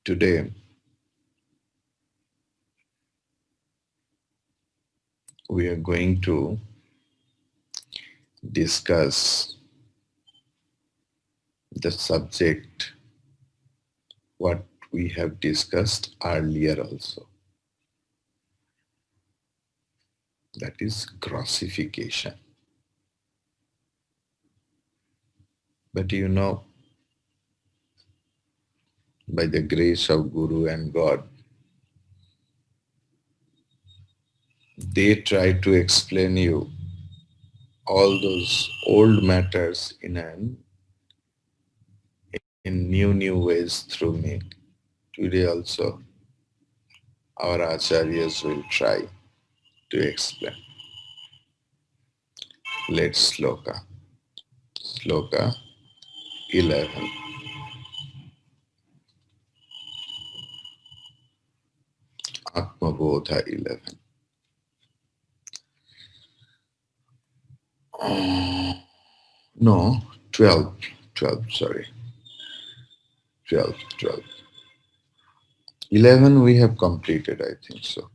Today we are going to discuss the subject what we have discussed earlier also, that is grossification. But by the grace of Guru and God, they try to explain you all those old matters in new ways through me. Today also our acharyas will try to explain. Let's sloka. Sloka 11. Atmabodha 11. No, 12. 12, sorry. 12, 12. 11 we have completed, I think so.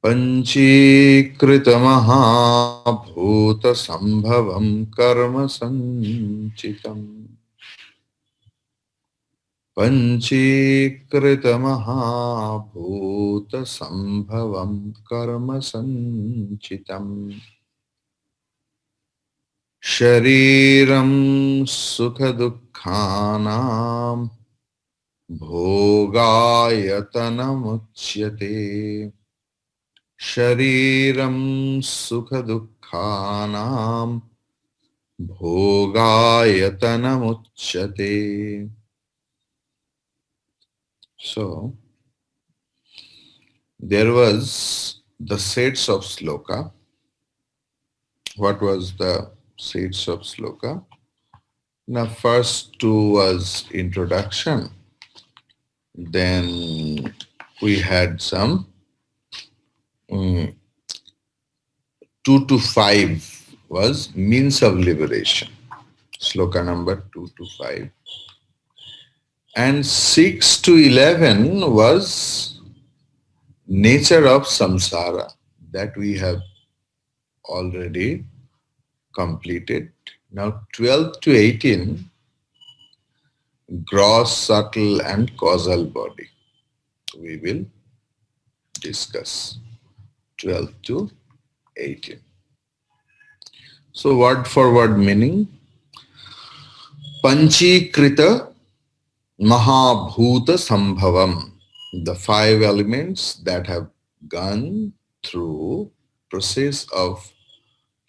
पञ्चीकृतमहाभूतसम्भवं कर्म सञ्चितम् पञ्चीकृतमहाभूतसम्भवं कर्म सञ्चितम् शरीरं सुखदुःखानां भोगायतनमुच्यते शरीरं सुखदुःखानां भोगायतनमुच्यते. So, there was the sets of sloka. What was the sets of sloka? Now, first two was introduction. Then we had some 2 to 5 was means of liberation. Sloka number 2 to 5. And 6 to 11 was nature of samsara that we have already completed. Now 12 to 18, gross, subtle and causal body. We will discuss 12 to 18. So word for word meaning, Panchikrita Mahabhuta Sambhavam, the 5 elements that have gone through process of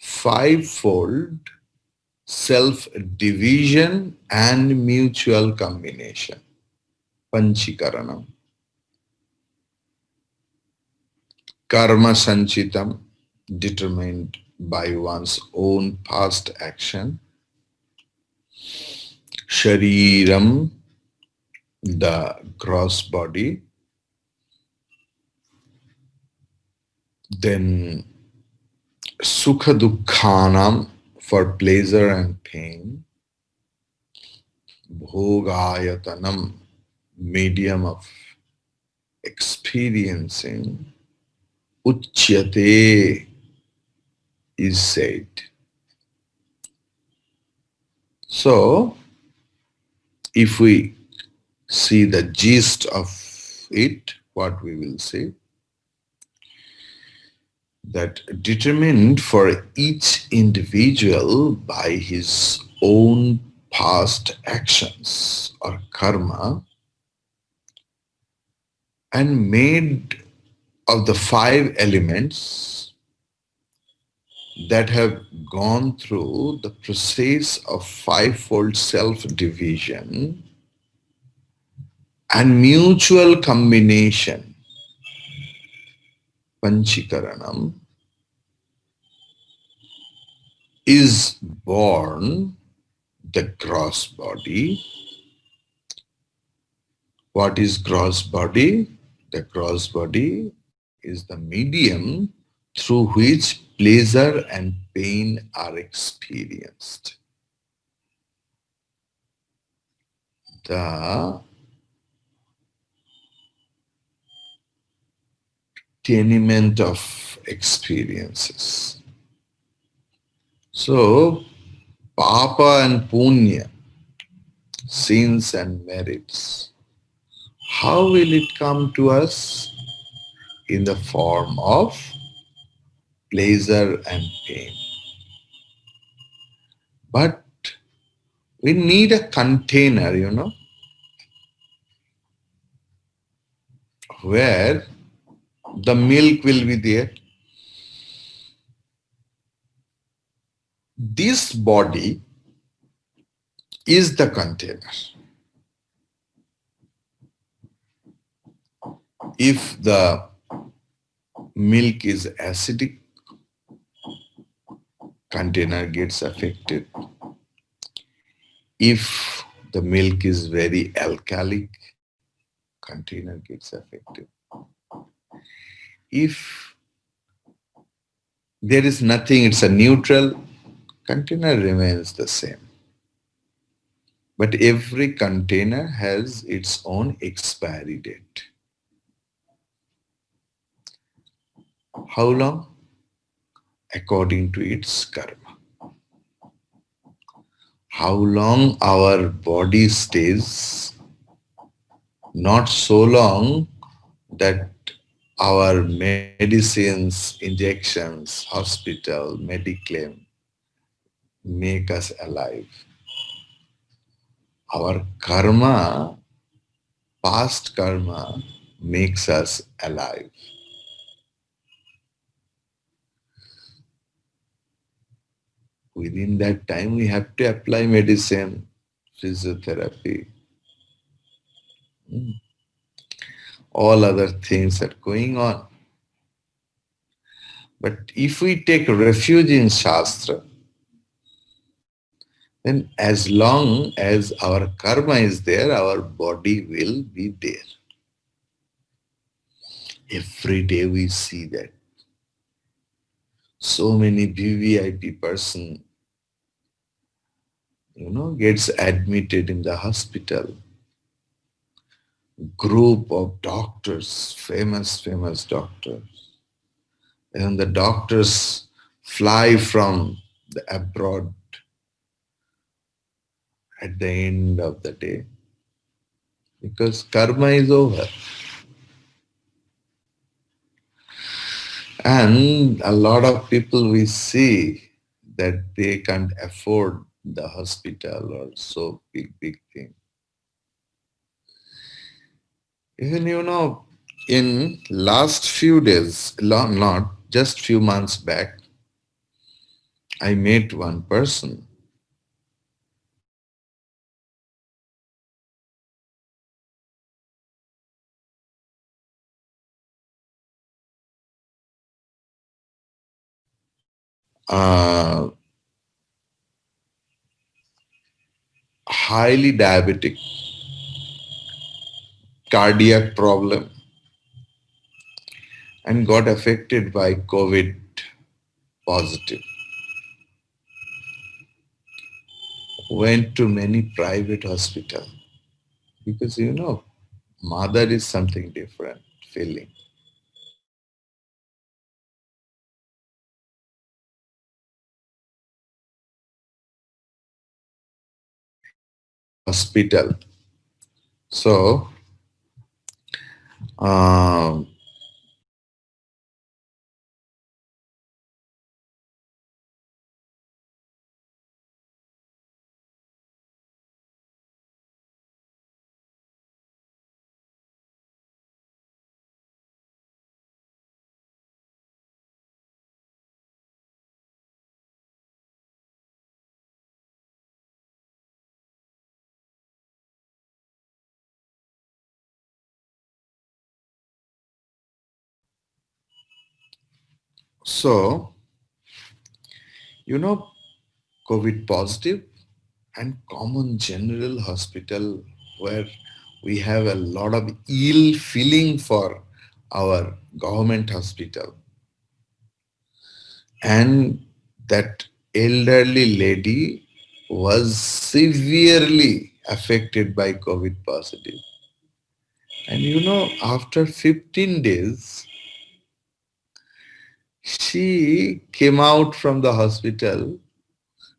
5-fold self-division and mutual combination. Panchikaranam. Karma Sanchitam, determined by one's own past action. Shariram, the gross body. Then Sukha Dukkhanam, for pleasure and pain. Bhogayatanam, medium of experiencing. Uchyate is said. So, if we see the gist of it, what we will say, that determined for each individual by his own past actions or karma and made of the 5 elements that have gone through the process of 5-fold self-division and mutual combination, Panchikaranam, is born the gross body. What is gross body? The gross body is the medium through which pleasure and pain are experienced. the tenement of experiences. So, Papa and Punya, sins and merits, how will it come to us? In the form of pleasure and pain. But we need a container, where the milk will be there. This body is the container. If the milk is acidic, container gets affected. If the milk is very alkalic, container gets affected. If there is nothing, it's a neutral, container remains the same. But every container has its own expiry date. How long? According to its karma. How long our body stays? Not so long that our medicines, injections, hospital, mediclaim make us alive. Our karma, past karma, makes us alive. Within that time, we have to apply medicine, physiotherapy, all other things are going on. But if we take refuge in Shastra, then as long as our karma is there, our body will be there. Every day we see that. So many VVIP person, gets admitted in the hospital. Group of doctors, famous doctors. And the doctors fly from the abroad at the end of the day because karma is over. And a lot of people we see that they can't afford the hospital or so big thing. Even in last few days, not just few months back, I met one person. Uh, highly diabetic, cardiac problem, and got affected by COVID positive. Went to many private hospital because mother is something different feeling. Hospital. So um, so COVID positive and common general hospital where we have a lot of ill feeling for our government hospital. And that elderly lady was severely affected by COVID positive. And after 15 days, she came out from the hospital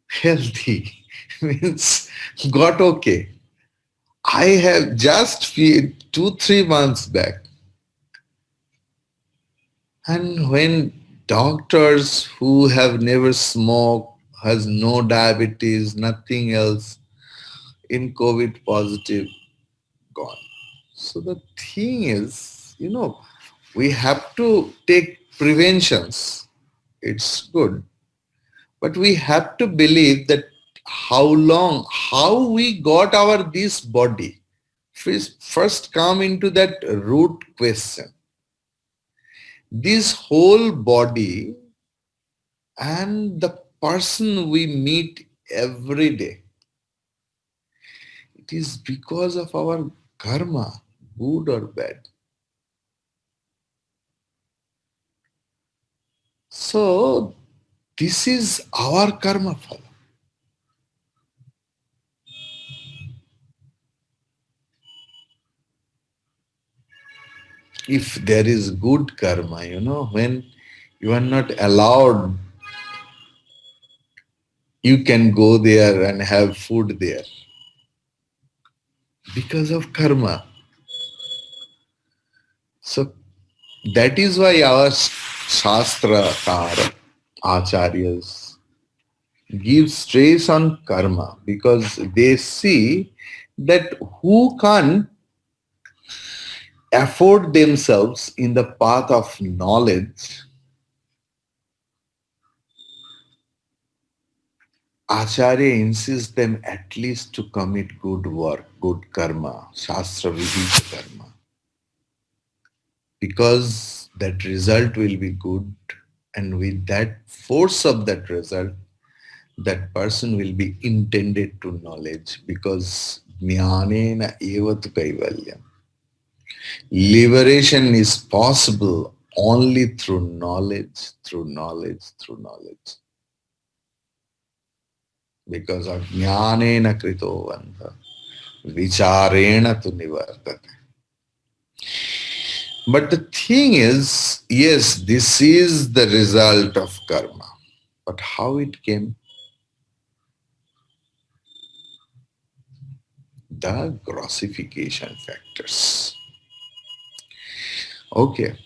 healthy, means got okay. I have just 2-3 months back. And when doctors who have never smoked, has no diabetes, nothing else, in COVID positive, gone. So the thing is, we have to take preventions. It's good. But we have to believe that how we got our this body. First come into that root question. This whole body and the person we meet every day, it is because of our karma, good or bad. So this is our karma phala. If there is good karma, when you are not allowed, you can go there and have food there because of karma. So that is why our shastra acharyas give stress on karma, because they see that who can't afford themselves in the path of knowledge, Acharya insists them at least to commit good work, good karma, shastra vihita karma, because that result will be good, and with that force of that result, that person will be intended to knowledge, because jnanena evatu kaivalyam. Liberation is possible only through knowledge, through knowledge, through knowledge. Because of jnanena krito vantha, vicharena tu nivartate. But the thing is, yes, this is the result of karma. But how it came? The grossification factors. Okay.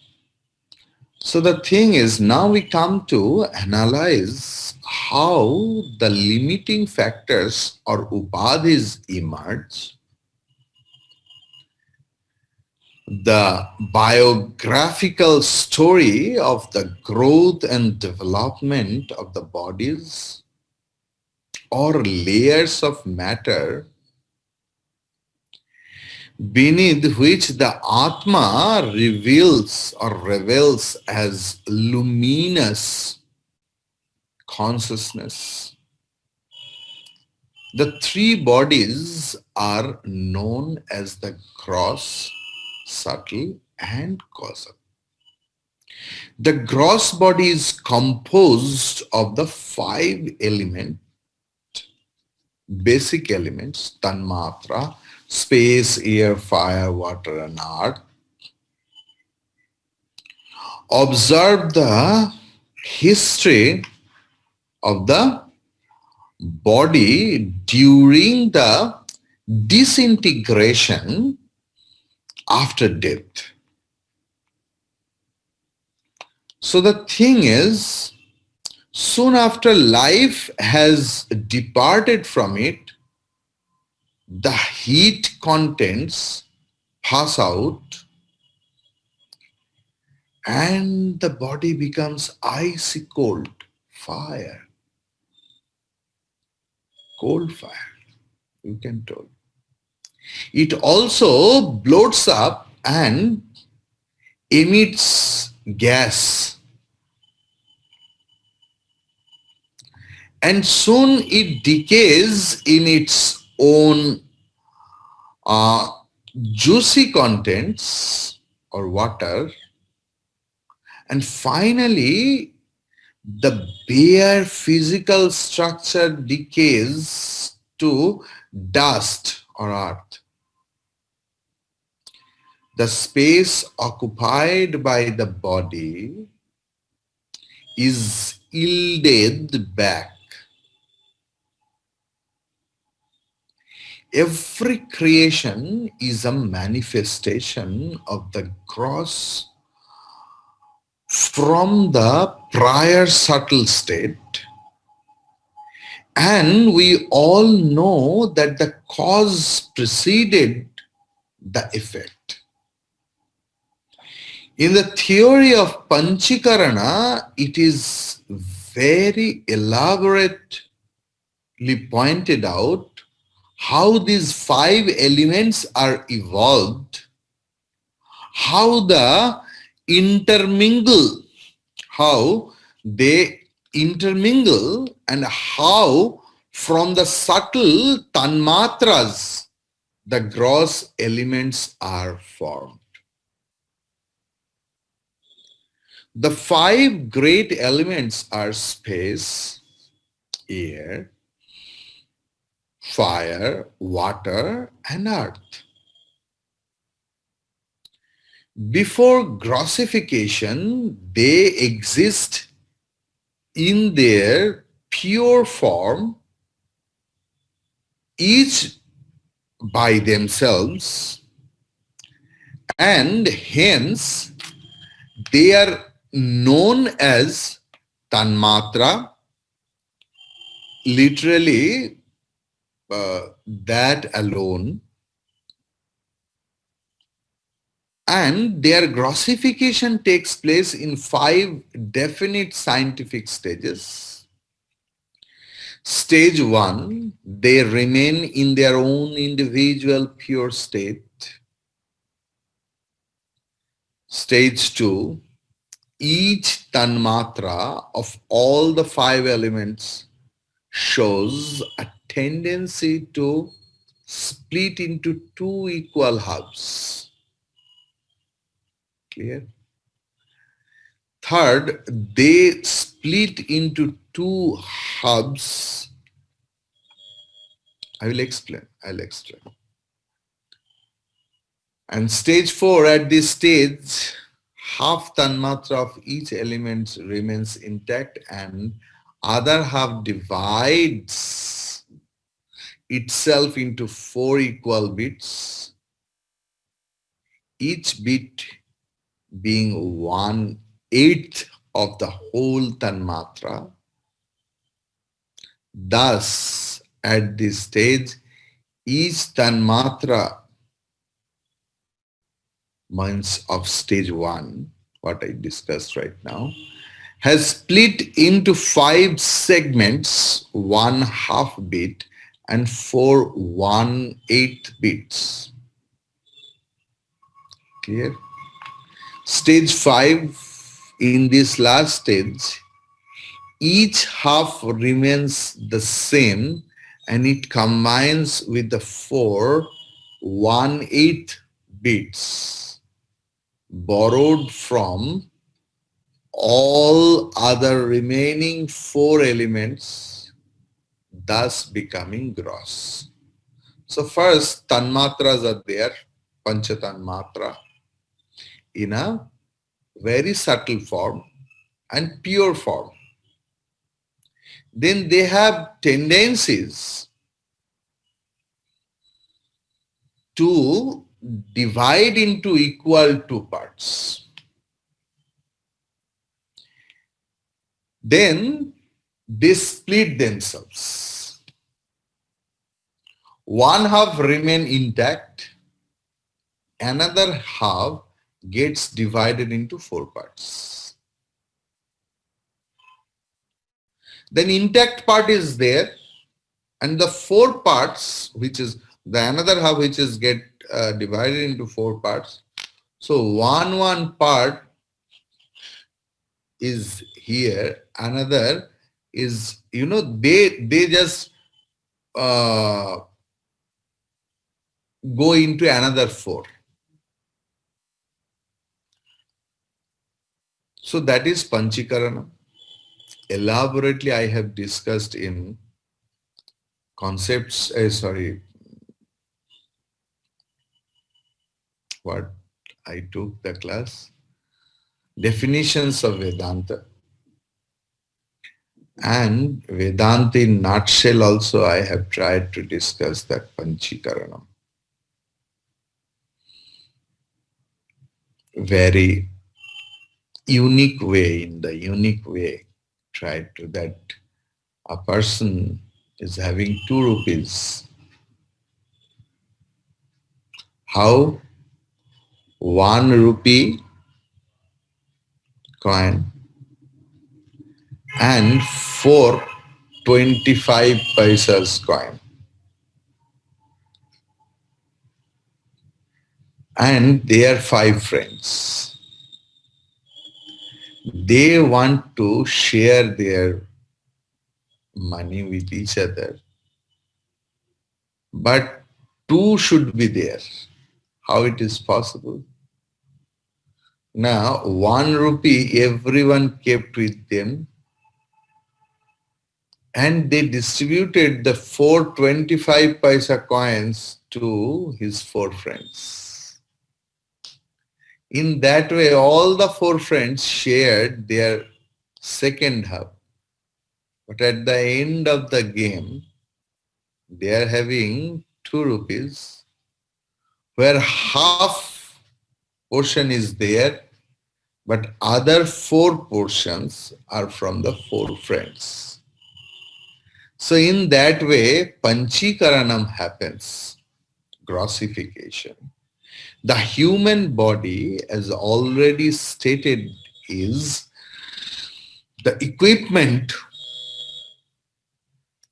So the thing is, now we come to analyze how the limiting factors or upadhis emerge, the biographical story of the growth and development of the bodies or layers of matter beneath which the Atma reveals or revels as luminous consciousness. The three bodies are known as the gross, subtle, and causal. The gross body is composed of the five basic elements, tanmatra, space, air, fire, water, and earth. Observe the history of the body during the disintegration after death. So the thing is, soon after life has departed from it, the heat contents pass out and the body becomes icy cold, fire, cold fire, you can tell. It also bloats up and emits gas, and soon it decays in its own juicy contents or water, and finally the bare physical structure decays to dust or earth. The space occupied by the body is yielded back. Every creation is a manifestation of the gross from the prior subtle state, and we all know that the cause preceded the effect. In the theory of Panchikarana, it is very elaborately pointed out how these five elements are evolved, how the intermingle, how they intermingle, and how from the subtle tanmatras the gross elements are formed. The five great elements are space, air, fire, water, and earth. Before grossification, they exist in their pure form, each by themselves, and hence they are known as tanmatra, literally that alone, and their grossification takes place in five definite scientific stages. Stage 1, they remain in their own individual pure state. Stage 2, each tanmatra of all the five elements shows a tendency to split into two equal halves. Clear? Third, they split into two hubs. I'll explain. And stage 4, at this stage, half tanmatra of each element remains intact and other half divides itself into 4 equal bits, each bit being 1/8 of the whole tanmatra. Thus, at this stage, each tanmatra means of stage 1, what I discussed right now, has split into 5 segments, 1/2 bit and 4 1/8 bits. Clear? Stage 5, in this last stage, each half remains the same and it combines with the 4 1/8 bits borrowed from all other remaining 4 elements, thus becoming gross. So first, tanmatras are there, pancha tanmatra, in a very subtle form and pure form. Then they have tendencies to divide into equal 2 parts. Then they split themselves. One half remain intact, another half gets divided into 4 parts. Then intact part is there, and the 4 parts, which is the another half which is get divided into 4 parts. So one part is here, another is, they just go into another 4. So that is Panchikarana. Elaborately I have discussed in concepts, what I took the class, definitions of Vedanta. And Vedanta in nutshell also I have tried to discuss that Panchikaranam. Very unique way, in the unique way, tried to that a person is having 2 rupees. How 1 rupee coin and 4 25 paisas coin. And they are 5 friends. They want to share their money with each other, but two should be there. How it is possible? Now, 1 rupee everyone kept with them, and they distributed the 4 25 paisa coins to his 4 friends. In that way, all the 4 friends shared their second half. But at the end of the game, they are having 2 rupees, where half portion is there, but other 4 portions are from the 4 friends. So in that way, Panchikaranam happens, grossification. The human body, as already stated, is the equipment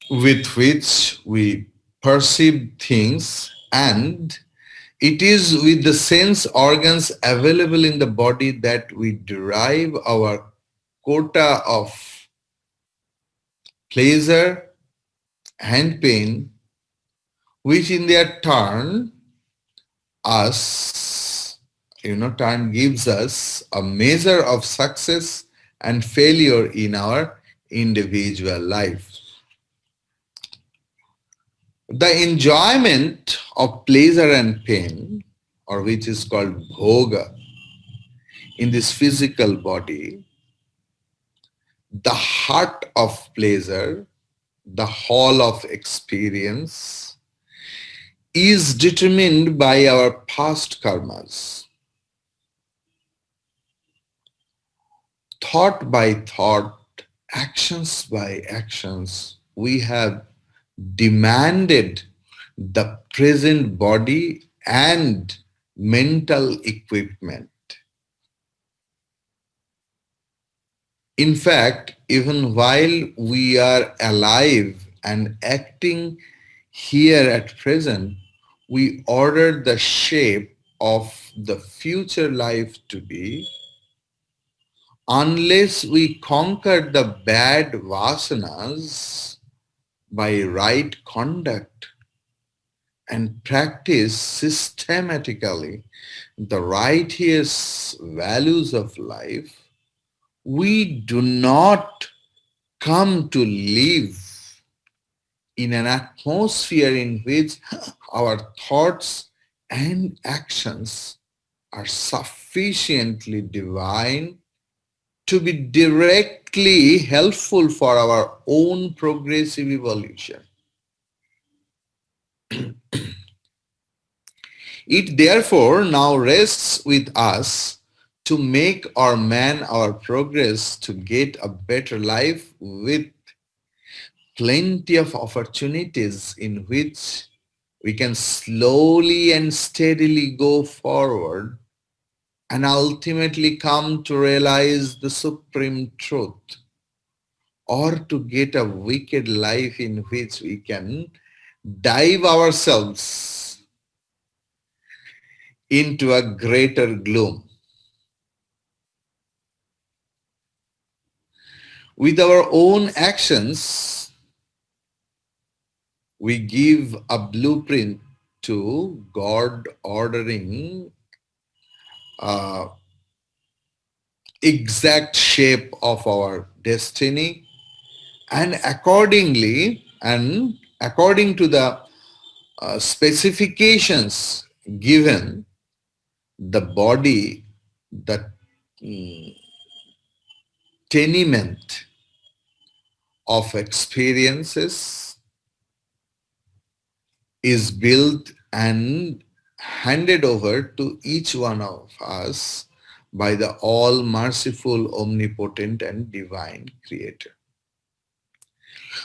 with which we perceive things, and it is with the sense organs available in the body that we derive our quota of pleasure and pain, which in their turn turn gives us a measure of success and failure in our individual life. The enjoyment of pleasure and pain, or which is called bhoga, in this physical body, the heart of pleasure, the hall of experience, is determined by our past karmas. Thought by thought, actions by actions, we have demanded the present body and mental equipment. In fact, even while we are alive and acting here at present, we order the shape of the future life to be, unless we conquer the bad vasanas by right conduct and practice systematically the righteous values of life, we do not come to live in an atmosphere in which our thoughts and actions are sufficiently divine to be directly helpful for our own progressive evolution. It therefore now rests with us to make or man our progress to get a better life with plenty of opportunities in which we can slowly and steadily go forward and ultimately come to realize the supreme truth, or to get a wicked life in which we can dive ourselves into a greater gloom. With our own actions, we give a blueprint to God ordering exact shape of our destiny, and according to the specifications given, the body, the mm, tenement of experiences is built and handed over to each one of us by the all merciful, omnipotent, and divine creator.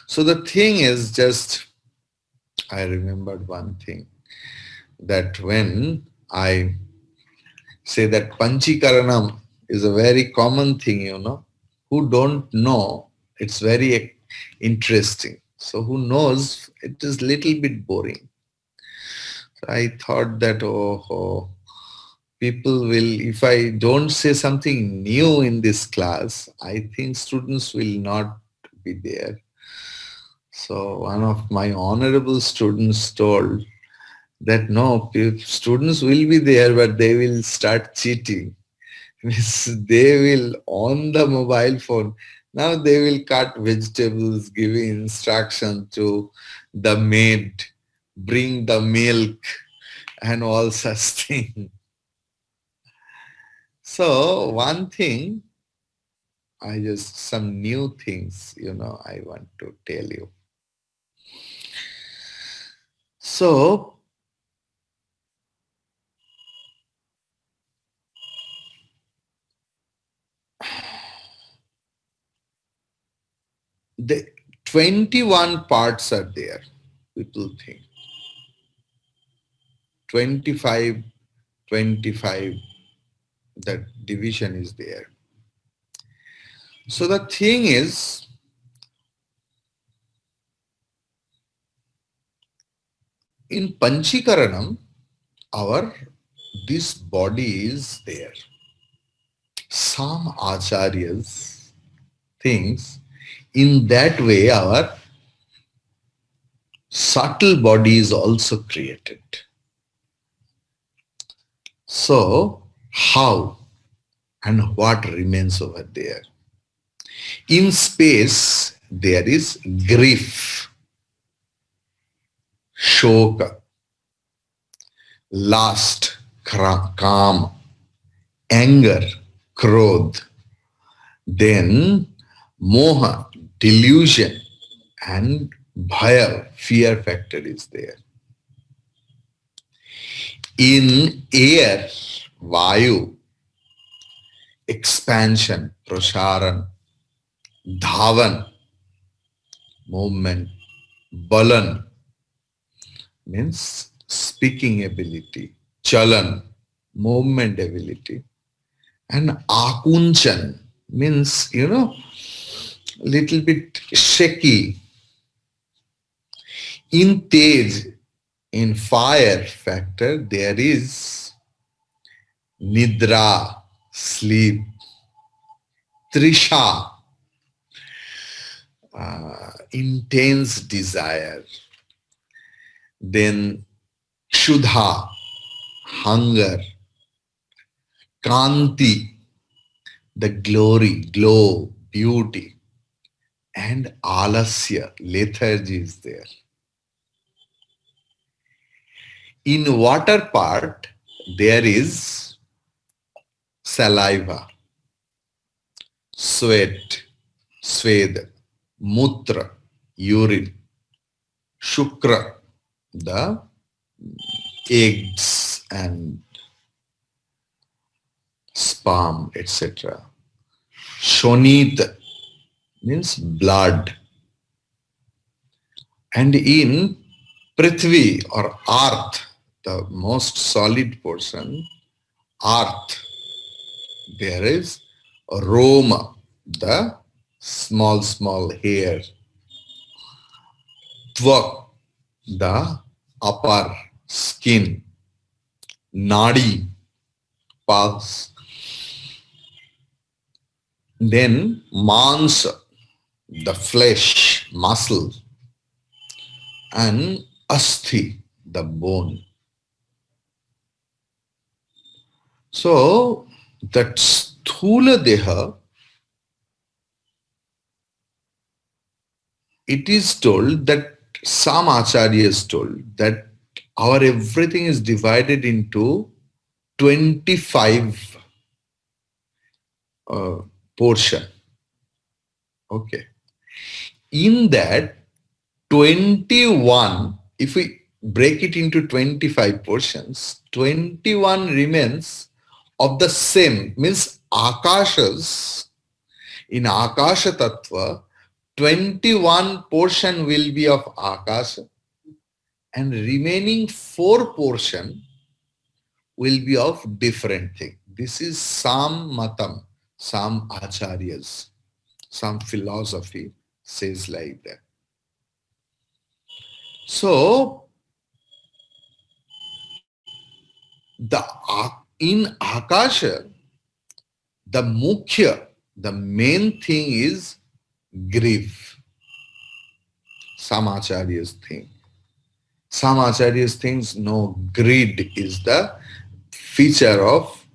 So the thing is just, I remembered one thing, that when I say that Panchikaranam is a very common thing, who don't know, it's very interesting. So who knows, it is little bit boring. So I thought that, oh, people will, if I don't say something new in this class, I think students will not be there. So one of my honorable students told that no, students will be there, but they will start cheating. Means they will on the mobile phone. Now they will cut vegetables, giving instruction to the maid, bring the milk and all such thing. So one thing, I just some new things, I want to tell you. So the 21 parts are there, people think. 25, 25, that division is there. So the thing is, in Panchikaranam, our this body is there. Some acharyas thinks in that way our subtle body is also created. So how and what remains over there? In space there is grief, shoka, lust, calm, anger, krodh, then moha, delusion, and bhaya, fear factor is there. In air, vayu, expansion, prasharan, dhavan, movement, balan, means speaking ability, chalan, movement ability, and akunchan means, little bit shaky. In tej, in fire factor, there is nidra, sleep, trisha, intense desire, then Shudha, hunger, Kanti, the glory, glow, beauty, and Alasya, lethargy is there. In water part, there is saliva, sweat, swed, mutra, urine, shukra, the eggs and sperm, etc. Shonit means blood. And in Prithvi or earth, the most solid portion, earth, there is Roma, the small hair. Tvak, the upper skin. Nadi, pulse. Then mansa, the flesh, muscle, and asthi, the bone. So that sthula deha, it is told that some acharyas told that our everything is divided into 25 portion. Okay. In that 21, if we break it into 25 portions, 21 remains of the same, means Akashas. In Akasha Tattva, 21 portion will be of Akasha and remaining 4 portion will be of different thing. This is some matam, some acharyas, some philosophy says like that. So in Akasha, the mukhya, the main thing is grief. Some acharyas think. Some acharyas think no, greed is the feature of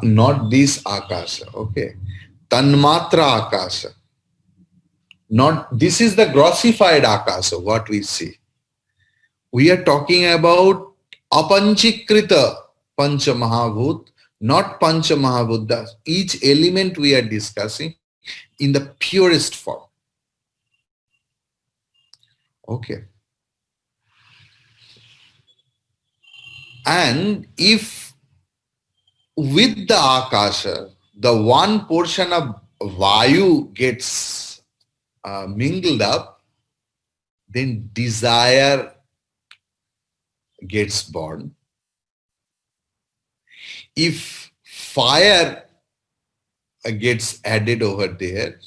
not this Akasha. Okay. Tanmatra Akasha. Not this is the grossified Akasha, what we see. We are talking about apanchikrita pancha mahabhut, not pancha mahabhuta. Each element we are discussing in the purest form. Okay. And if with the Akasha, the one portion of Vayu gets mingled up, then desire gets born. If fire gets added over there,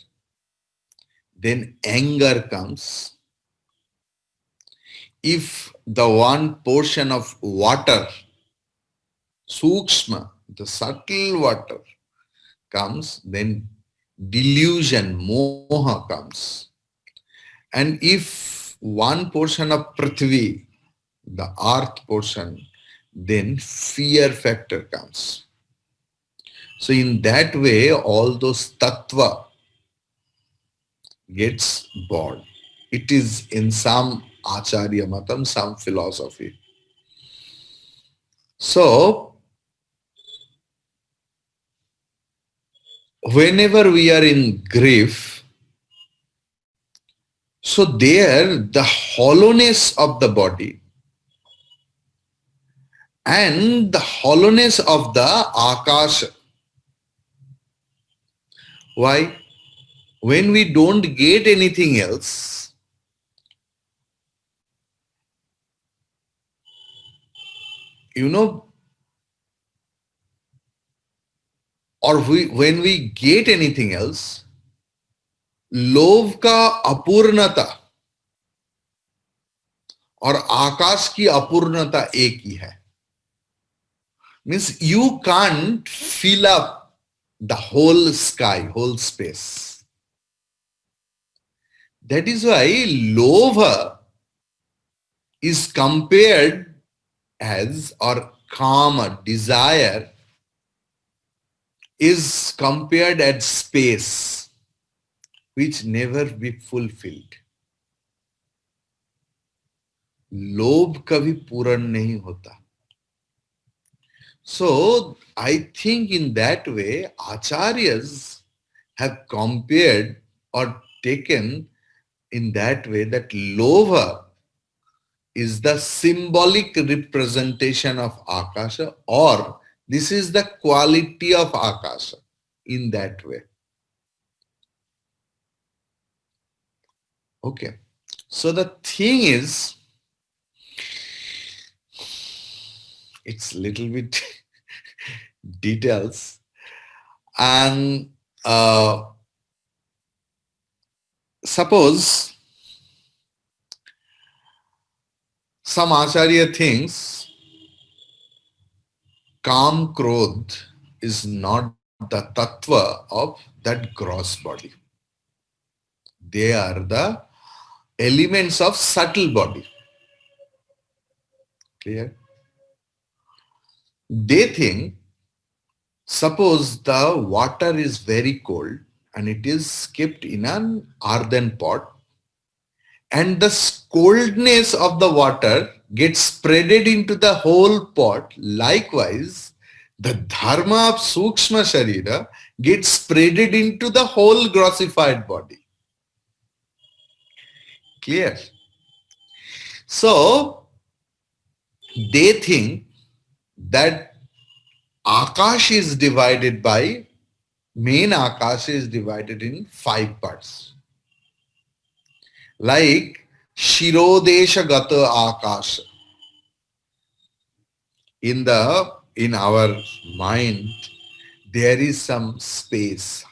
then anger comes. If the one portion of water, sukshma, the subtle water comes, then delusion, moha comes. And if one portion of prithvi, the earth portion, then fear factor comes. So in that way, all those tattva gets born. It is in some acharya matam, some philosophy. So whenever we are in grief, so there the hollowness of the body and the hollowness of the akasha. Why? When we don't get anything else, you know, or when we get anything else, लोभ का अपूर्णता और आकाश की अपूर्णता एक ही है. Means you can't fill up the whole sky, whole space. That is why lobha is compared as, or kama, desire, is compared as space which never be fulfilled. लोभ कभी पूर्ण नहीं होता. So I think in that way acharyas have compared or taken in that way that lobha is the symbolic representation of akasha, or this is the quality of akasha in that way. Okay. So the thing is, it's little bit details, and suppose some acharya thinks Kam Krodh is not the tattva of that gross body. They are the elements of subtle body. Clear? They think, suppose the water is very cold and it is kept in an earthen pot, and the coldness of the water gets spreaded into the whole pot. Likewise, the dharma of sukshma sharira gets spreaded into the whole grossified body. Clear? So they think that Akash is divided by, main Akash is divided in 5 parts. Like Shirodesha Gata Akash. In our mind, there is some space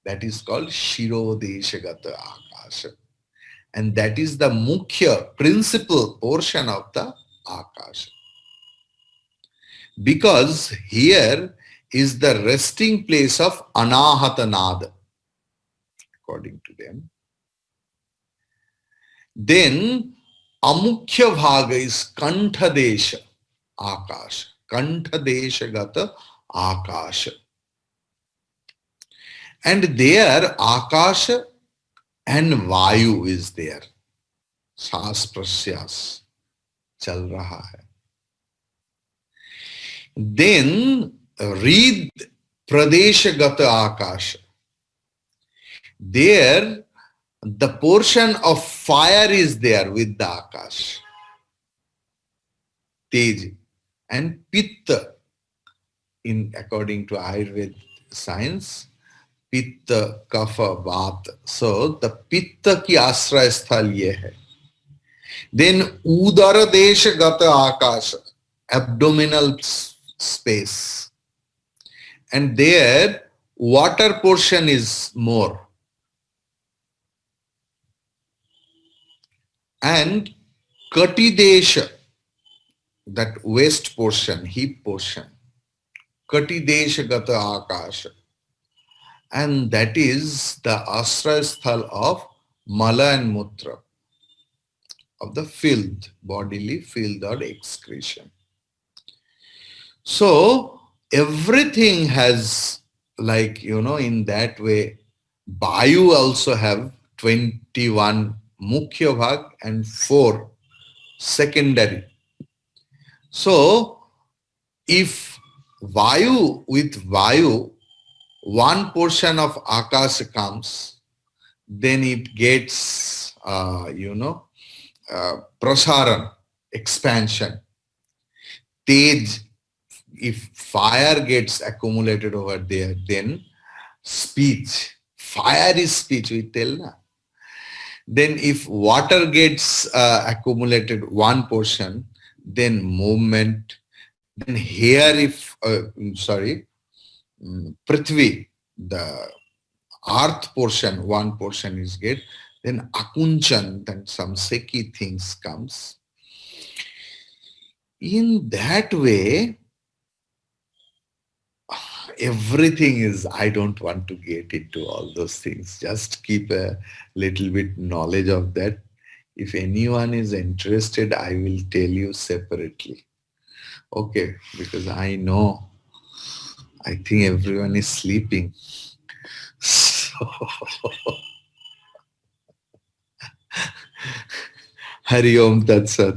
that is called Shirodesha Gata Akash. And that is the mukhya, principal portion of the Akash. Because here is the resting place of Anahata Nada, according to them. Then Amukhya Bhaga is Kantha Akash. Kantha Gata Akash. And there Akash and Vayu is there. Saas prasyas chal raha hai. Then read Pradesha Gata Akash. There the portion of fire is there with the Akash. Tej and Pitta, in according to Ayurveda science, Pitta, Kapha, Vata. So the Pitta ki ashraya sthal ye hai. Then Udara Desha Gata Akash, abdominal space. And there water portion is more. And Katidesha, that waist portion, hip portion, Katidesha Gata Akash. And that is the ashraya sthal of Mala and Mutra, of the filth, bodily filth or excretion. So everything has, like, in that way, Vayu also have 21 Mukhya Bhag and 4 secondary. So if with Vayu, one portion of Akash comes, then it gets, prasaran, expansion. Tej, if fire gets accumulated over there, then speech. Fire is speech, we tell na. Then if water gets accumulated one portion, then movement. Then here if, Prithvi, the earth portion, one portion is get. Then akunchan, then some seki things comes. In that way, everything is, I don't want to get into all those things. Just keep a little bit knowledge of that. If anyone is interested, I will tell you separately. Okay, because I know, I think everyone is sleeping. So, Hari Om Tat Sat.